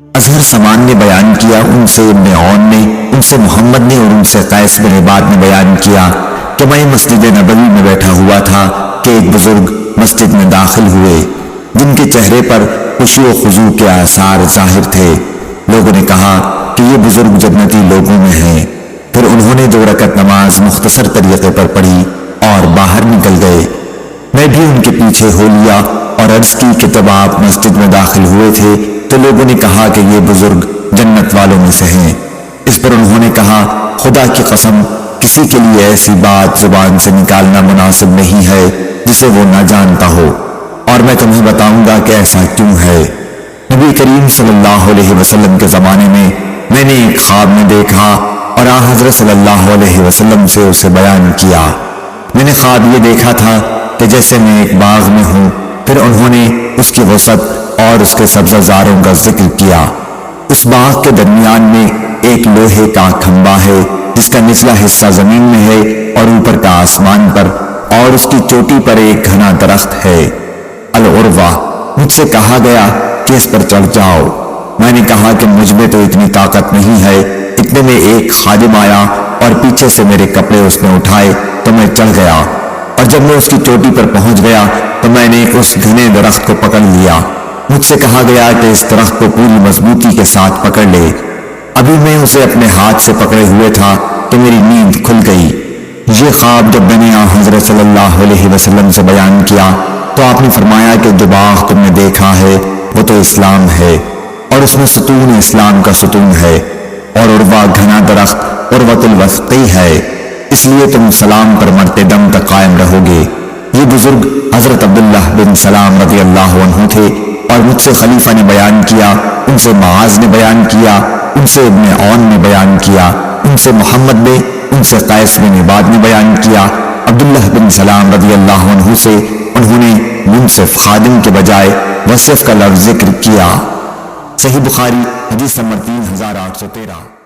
اظہر سمان نے بیان کیا، ان سے ابن عون نے، ان سے محمد نے اور ان سے قیس بن عباد نے بیان کیا کہ میں مسجد نبوی میں بیٹھا ہوا تھا کہ ایک بزرگ مسجد میں داخل ہوئے جن کے چہرے پر خوشی و خضوع کے آثار ظاہر تھے۔ لوگوں نے کہا کہ یہ بزرگ جنتی لوگوں میں ہیں۔ پھر انہوں نے 2 رکعت نماز مختصر طریقے پر پڑھی اور باہر نکل گئے۔ میں بھی ان کے پیچھے ہو لیا اور عرض کی کہ جب آپ مسجد میں داخل ہوئے تھے تو لوگوں نے کہا کہ یہ بزرگ جنت والوں میں سے ہیں۔ اس پر انہوں نے کہا خدا کی قسم کسی کے لیے ایسی بات زبان سے نکالنا مناسب نہیں ہے جسے وہ نہ جانتا ہو، اور میں تمہیں بتاؤں گا کہ ایسا کیوں ہے۔ نبی کریم صلی اللہ علیہ وسلم کے زمانے میں نے ایک خواب میں دیکھا اور حضرت صلی اللہ علیہ وسلم سے اسے بیان کیا۔ میں نے خواب یہ دیکھا تھا کہ جیسے میں ایک باغ میں ہوں، پھر انہوں نے اس کی وسعت اور اس کے سبززاروں کا ذکر کیا۔ اس باغ کے درمیان میں ایک لوہے کا کھمبا ہے جس کا نچلا حصہ زمین میں ہے اور اوپر کا آسمان پر، اور اس کی چوٹی پر ایک گھنا درخت ہے العروہ۔ مجھ سے کہا گیا کہ اس پر چڑھ جاؤ۔ میں نے کہا کہ مجھ میں تو اتنی طاقت نہیں ہے۔ اتنے میں ایک خادم آیا اور پیچھے سے میرے کپڑے اس نے اٹھائے تو میں چڑھ گیا، اور جب میں اس کی چوٹی پر پہنچ گیا تو میں نے اس گھنے درخت کو پکڑ لیا۔ مجھ سے کہا گیا کہ اس درخت کو پوری مضبوطی کے ساتھ پکڑ لے۔ ابھی میں اسے اپنے ہاتھ سے پکڑے ہوئے تھا کہ میری نیند کھل گئی۔ یہ خواب جب میں نے حضرت صلی اللہ علیہ وسلم سے بیان کیا تو آپ نے فرمایا کہ جو باغ تم نے دیکھا ہے وہ تو اسلام ہے، اور اس میں ستون اسلام کا ستون ہے، اور عروہ گھنا درخت عروۃ الوثقی ہے، اس لیے تم سلام پر مرتے دم تک قائم رہو گے۔ یہ بزرگ حضرت عبداللہ بن سلام رضی اللہ عنہ تھے، اور مجھ سے خلیفہ نے بیان کیا، ان سے معاذ نے بیان کیا، ان سے ابن عون نے بیان کیا، ان سے محمد نے، ان سے قیس بن عباد نے بیان کیا۔ عبداللہ بن سلام رضی اللہ عنہ سے انہوں نے منصف خادم کے بجائے وصف کا لفظ ذکر کیا۔ صحیح بخاری حدیث نمبر 3813۔